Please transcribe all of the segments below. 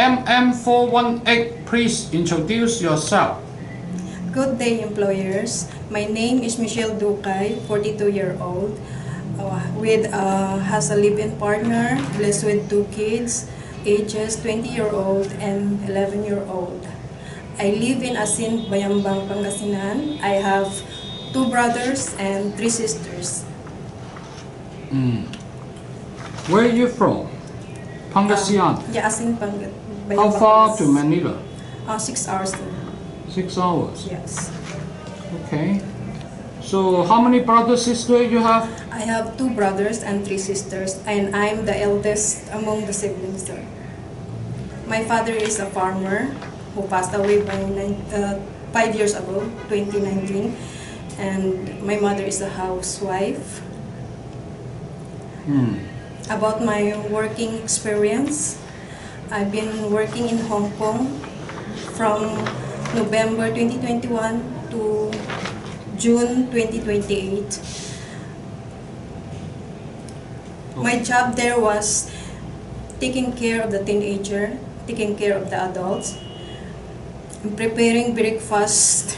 MM418, please introduce yourself. Good day, employers. My name is Michelle Dukay, 42-year-old, has a live-in partner, blessed with 2 kids, ages 20-year-old and 11-year-old. I live in Asin, Bayambang, Pangasinan. I have 2 brothers and 3 sisters. Where are you from? Pangasinan? Yeah, Asin, Bayambang. How far to Manila? 6 hours. 6 hours? Yes. Okay. So how many brothers, sisters you have? I have 2 brothers and 3 sisters, and I'm the eldest among the siblings. My father is a farmer who passed away by 5 years ago, 2019, and my mother is a housewife. About my working experience, I've been working in Hong Kong from November 2021 to June 2028. My job there was taking care of the teenager, taking care of the adults, preparing breakfast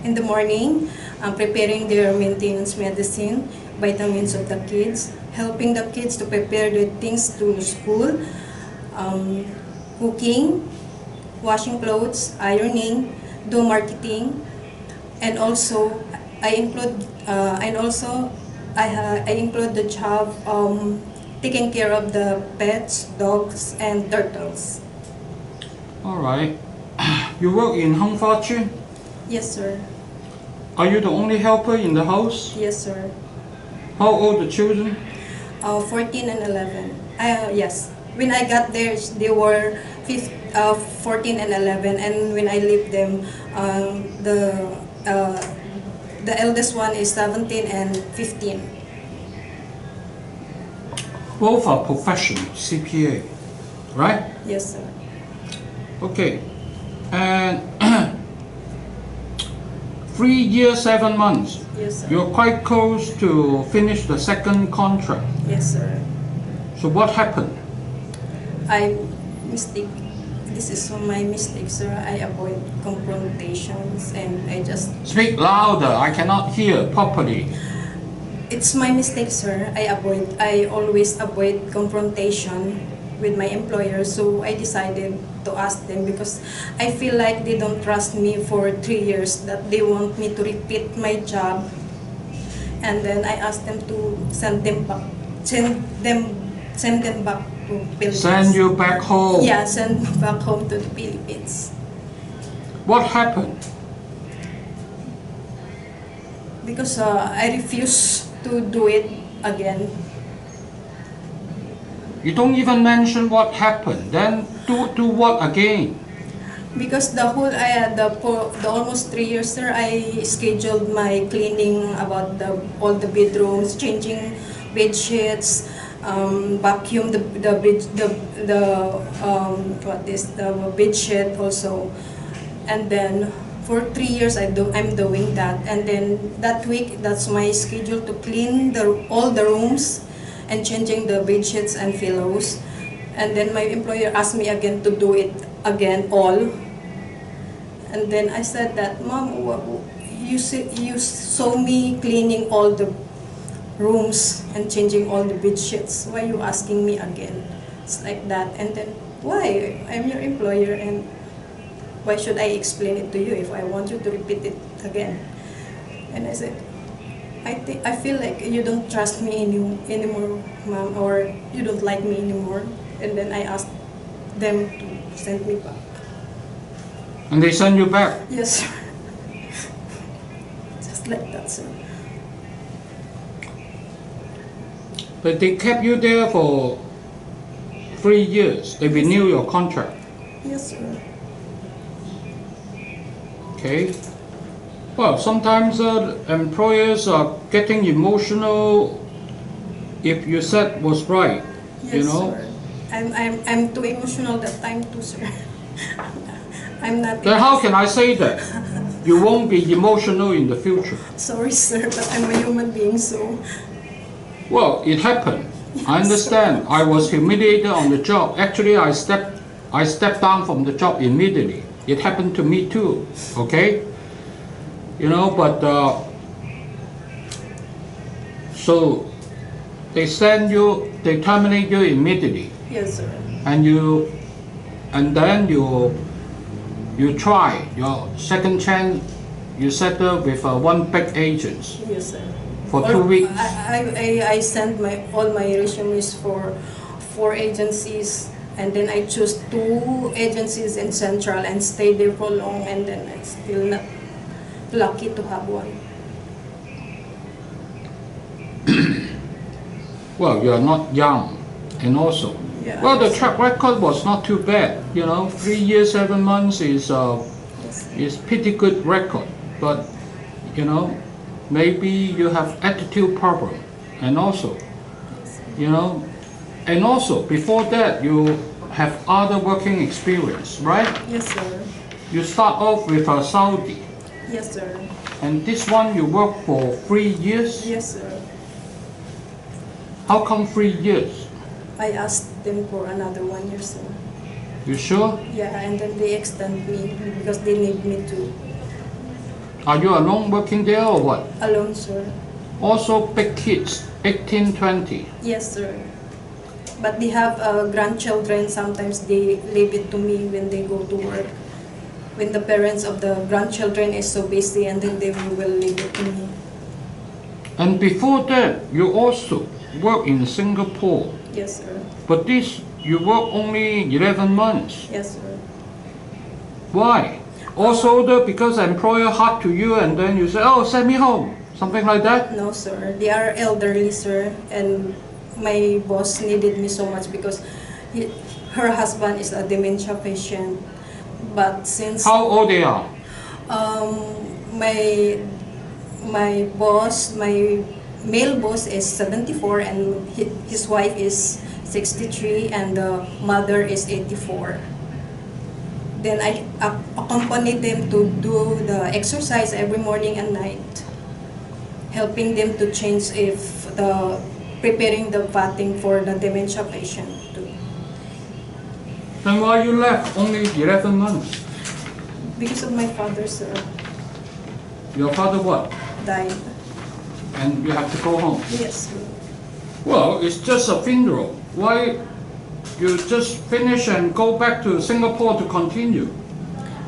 in the morning, preparing their maintenance medicine, vitamins of the kids, helping the kids to prepare their things to school, cooking, washing clothes, ironing, do marketing, and also I include the job taking care of the pets, dogs, and turtles. All right. You work in Hong Fa? Yes, sir. Are you the only helper in the house? Yes, sir. How old the children? 14 and 11. Yes. When I got there, they were 14 and 11, and when I leave them, the eldest one is 17 and 15. Both are professional CPA, right? Yes, sir. Okay. And 3 years, 7 months. Yes, sir. You're quite close to finish the second contract. Yes, sir. So what happened? This is my mistake, sir. I avoid confrontations and I just... Speak louder, I cannot hear properly. It's my mistake, sir. I always avoid confrontation with my employer, so I decided to ask them because I feel like they don't trust me for 3 years, that they want me to repeat my job. And then I asked them to send them back to Philippines. Send you back home? Yeah, send back home to the Philippines. What happened? Because I refuse to do it again. You don't even mention what happened. Then do what again? Because the almost 3 years, sir, I scheduled my cleaning about all the bedrooms, changing bed sheets, vacuum the bed sheet also, and then for 3 years I'm doing that, and then that week that's my schedule to clean all the rooms and changing the bed sheets and pillows, and then my employer asked me again to do it again all, and then I said that, Mom, you saw me cleaning all the rooms and changing all the bed sheets. Why are you asking me again? It's like that. And then, why? I'm your employer, and why should I explain it to you if I want you to repeat it again? And I said, I feel like you don't trust me anymore, Mom, or you don't like me anymore. And then I asked them to send me back. And they send you back? Yes, sir. Just like that, sir. But they kept you there for 3 years. They renew your contract. Yes, sir. Okay. Well, sometimes employers are getting emotional if you said was right. Yes, you know. Sir. I'm too emotional that time too, sir. I'm not. Then how can I say that? You won't be emotional in the future. Sorry, sir, but I'm a human being, so. Well, it happened. Yes, I understand. I was humiliated on the job. Actually, I stepped I stepped down from the job immediately. It happened to me too, okay? You know, but so they terminate you immediately. Yes, sir. And then you try your second chance. You settle with one big agent. Yes, sir. For 2 weeks. I sent all my resumes for 4 agencies, and then I chose 2 agencies in Central and stayed there for long, and then I'm still not lucky to have one. Well, you're not young, and also, Yeah, well, the track record was not too bad. You know, 3 years, 7 months is pretty good record. But you know, maybe you have attitude problem, and also, you know, and also before that you have other working experience, right? Yes, sir. You start off with a Saudi, Yes, sir. and this one you work for 3 years. Yes, sir. How come 3 years? I asked them for another 1 year, sir. You sure? Yeah, and then they extend me because they need me to. Are you alone working there or what? Alone, sir. Also big kids, 18, 20. Yes, sir. But they have grandchildren. Sometimes they leave it to me when they go to work. When the parents of the grandchildren is so busy, and then they will leave it to me. And before that, you also work in Singapore. Yes, sir. But this, you work only 11 months. Yes, sir. Why? Also, because employer hard to you, and then you say, oh, send me home. Something like that? No, sir. They are elderly, sir. And my boss needed me so much because her husband is a dementia patient. But since... How old they are? My boss, my male boss is 74, and his wife is 63, and the mother is 84. Then I accompany them to do the exercise every morning and night, helping them to change preparing the fatting for the dementia patient too. Then why you left only 11 months? Because of my father, sir. Your father what? Died. And you have to go home? Yes, sir. Well, it's just a funeral. Why you just finish and go back to Singapore to continue?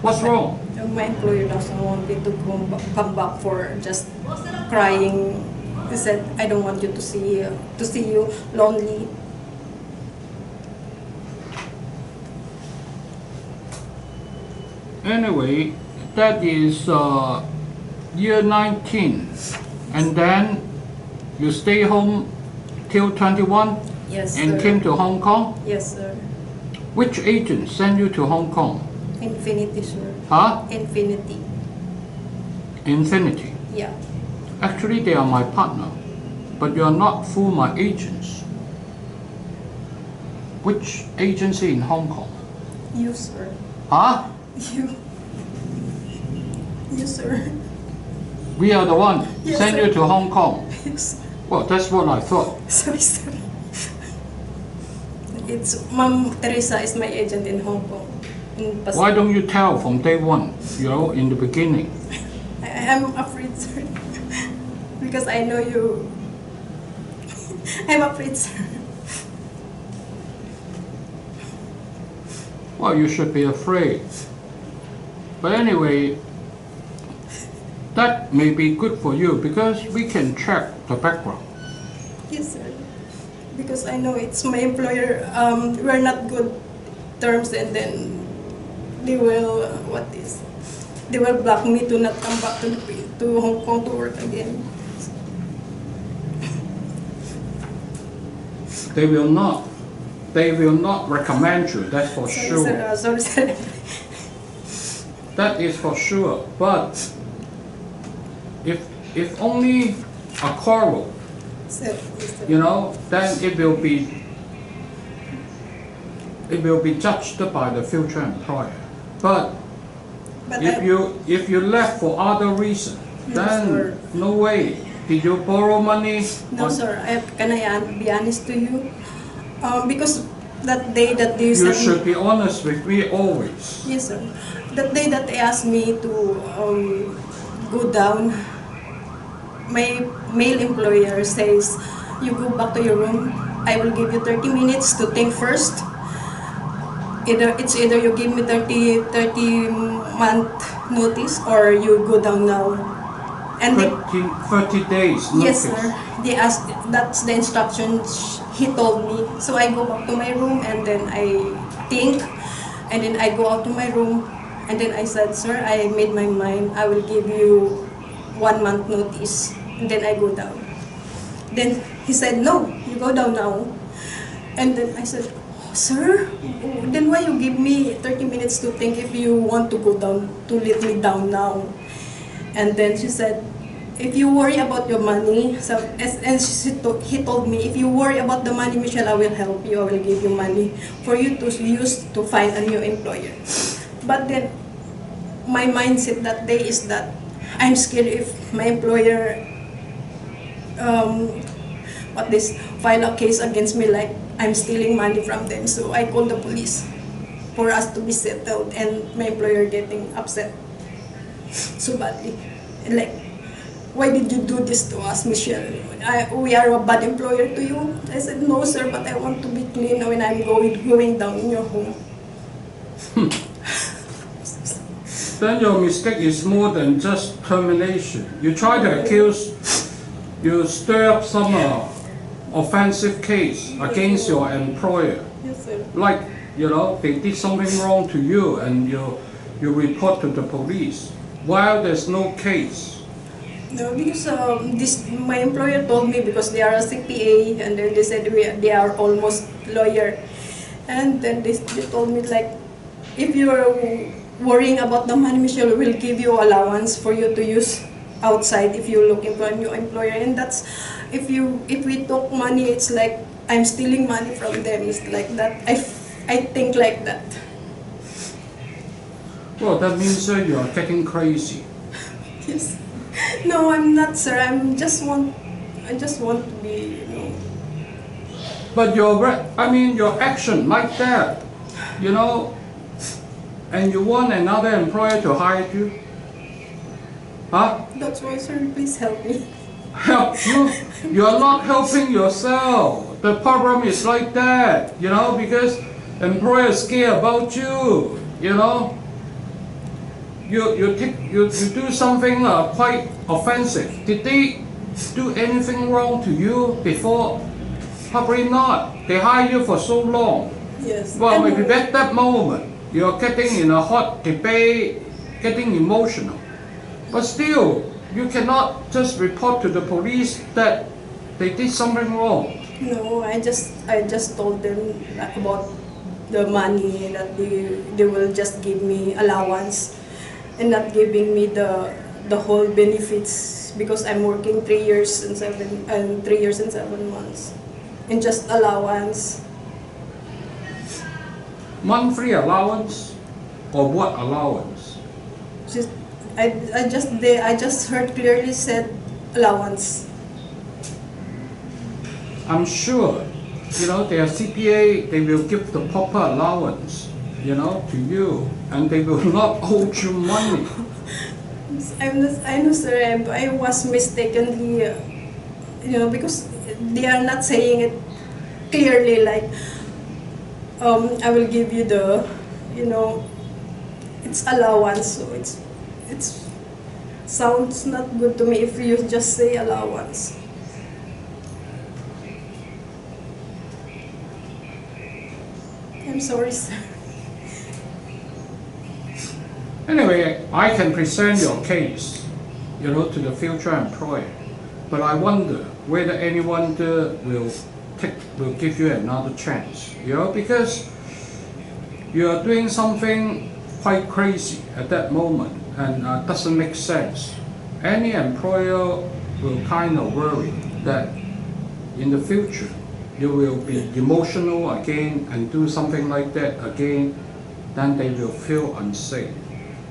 What's wrong? My employer doesn't want me to come back for just crying. He said, I don't want you to see you lonely. Anyway, that is year 19. And then you stay home till 21? Yes, and sir. came to Hong Kong? Yes, sir. Which agent sent you to Hong Kong? Infinity, sir. Huh? Infinity. Infinity. Yeah. Actually, they are my partner, but you are not through my agents. Which agency in Hong Kong? You, sir. Huh? You. You, sir. We are the one Yes, sent sir. you to Hong Kong. Yes. Well, that's what I thought. Sorry, sir. It's Ma'am Teresa is my agent in Hong Kong. Why don't you tell from day one, you know, in the beginning? I'm afraid, sir. Because I know you. I'm afraid, sir. Well, you should be afraid. But anyway, that may be good for you because we can track the background. Yes, sir. Because I know it's my employer. We're not good terms, and then they will they will block me to not come back to Hong Kong to work again. They will not recommend you, that's for sure. Sorry, sir. That is for sure. But if only a quarrel, Sir, yes, sir. you know, then it will be judged by the future employer. But if you left for other reason, then sir. no way. Did you borrow money? No, sir. Can I be honest to you? Because that day that they You said should be honest with me always. yes, sir. That day that they asked me to go down, my male employer says, "You go back to your room. I will give you 30 minutes to think first. Either you give me 30 month notice or you go down now." And they, 30 days yes, notice. sir. They asked, that's the instructions he told me. So I go back to my room and then I think, and then I go out to my room, and then I said, "Sir, I made my mind. I will give you 1 month notice." And then I go down. Then he said, "No, you go down now." And then I said, "Oh, sir, then why you give me 30 minutes to think if you want to go down, to let me down now?" And then she said, "If you worry about your money," so, and he told me, "If you worry about the money, Michelle, I will help you. I will give you money for you to use to find a new employer." But then, my mindset that day is that I'm scared if my employer file a case against me like I'm stealing money from them. So I called the police for us to be settled, and my employer getting upset so badly. Like, "Why did you do this to us, Michelle? We are a bad employer to you?" I said, "No, sir, but I want to be clean when I'm going down in your home." Then your mistake is more than just termination. You try to accuse, you stir up some offensive case against your employer. Yes, sir. Like, they did something wrong to you and you report to the police. While there's no case. No, because my employer told me, because they are a CPA, and then they said they are almost lawyer, and then they told me like, "If you are worrying about the money, Michelle will give you allowance for you to use outside if you're looking for a new employer." And that's, if we took money, it's like I'm stealing money from them. It's like that. I think like that. Well, that means you are getting crazy. Yes. No, I'm not, sir. I just want to be, But your action like that, and you want another employer to hire you? Huh? That's why, sir, please help me. Help you? You're not helping yourself. The problem is like that, because employers care about you, You do something quite offensive. Did they do anything wrong to you before? Probably not. They hire you for so long. Yes. Well, maybe at that moment you're getting in a hot debate, getting emotional. But still, you cannot just report to the police that they did something wrong. No, I just told them about the money, that they will just give me allowance, and not giving me the whole benefits, because I'm working 3 years and 7 months, and just allowance. Monthly allowance, or what allowance? I just heard clearly said allowance. I'm sure, they are CPA, they will give the proper allowance, to you, and they will not owe you money. I know, sir, I was mistakenly, because they are not saying it clearly, like, I will give you the, it's allowance, so it's sounds not good to me if you just say allowance. I'm sorry, sir. Anyway, I can present your case, to the future employer, but I wonder whether anyone will give you another chance, because you are doing something quite crazy at that moment and doesn't make sense. Any employer will kind of worry that in the future you will be emotional again and do something like that again, then they will feel unsafe.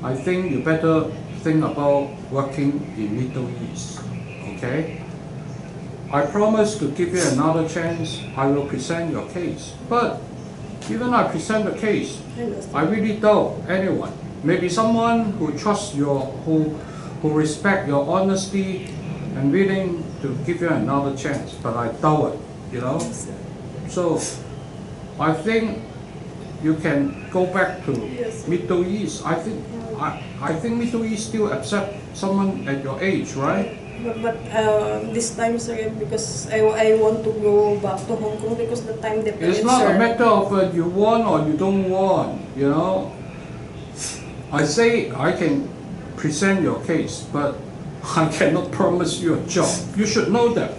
I think you better think about working in Middle East, okay? I promise to give you another chance. I will present your case. But even I present the case, I understand. I really doubt anyone. Maybe someone who trusts who respect your honesty and willing to give you another chance, but I doubt it, you know. Yes, sir. So I think you can go back to Yes. Middle East. I think Middle East still accept someone at your age, right? But this time, sir, because I want to go back to Hong Kong because the time depends, It's not sir. a matter of you want or you don't want, you know. I say I can present your case, but I cannot promise you a job. You should know that,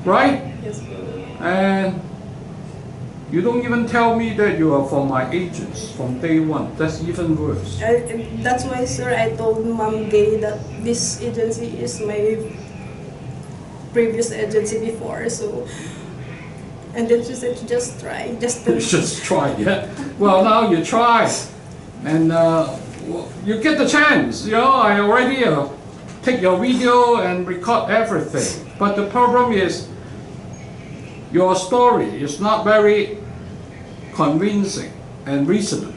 right? Yes, sir. And you don't even tell me that you are from my agents from day one. That's even worse. That's why, sir, I told Ma'am Gay that this agency is my previous agency before. So, and then she said, just try, just You just try, yeah. Well, now you try, and you get the chance. You know, I already take your video and record everything. But the problem is, your story is not very convincing and reasonable.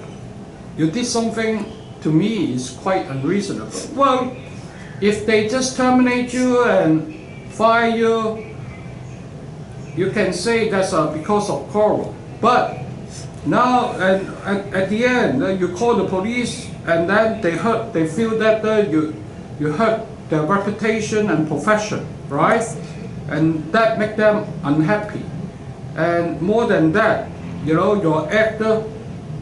You did something to me is quite unreasonable. Well, if they just terminate you and fire you, you can say that's because of quarrel. But now, and at the end, you call the police, and then they feel that you hurt their reputation and profession, right? And that make them unhappy. And more than that, you know, your actor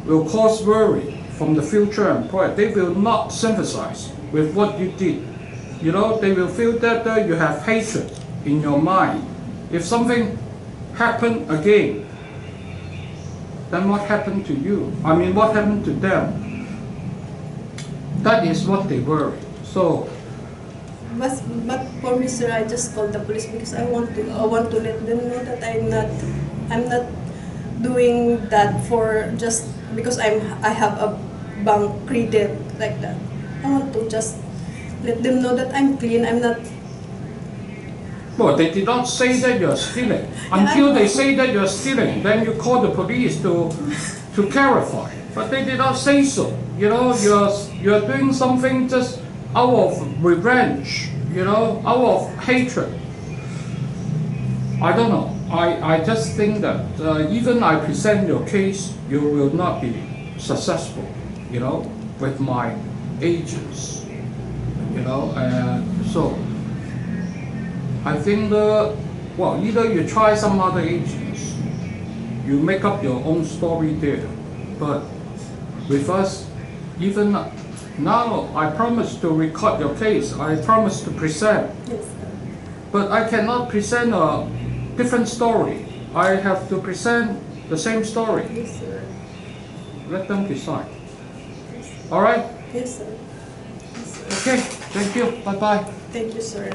will cause worry from the future employer. They will not sympathize with what you did. You know, they will feel that you have hatred in your mind. If something happened again, then what happened to you? I mean, what happened to them? That is what they worry. So, But for me, sir, I just called the police because I want to let them know that I'm not doing that for just because I have a bank credit like that. I want to just let them know that I'm clean. I'm not. well, they did not say that you're stealing. Until they say that you're stealing, then you call the police to clarify. But they did not say so. You know, you're doing something just out of revenge, you know, out of hatred. I don't know. I just think that even I present your case, you will not be successful, you know, with my agents, you know. So I think well, either you try some other agents, you make up your own story there. But with us, even now, I promise to record your case. I promise to present. Yes, sir. But I cannot present a different story. I have to present the same story. Yes, sir. Let them decide. All right? Yes, sir. Okay. Thank you. Bye-bye. Thank you, sir.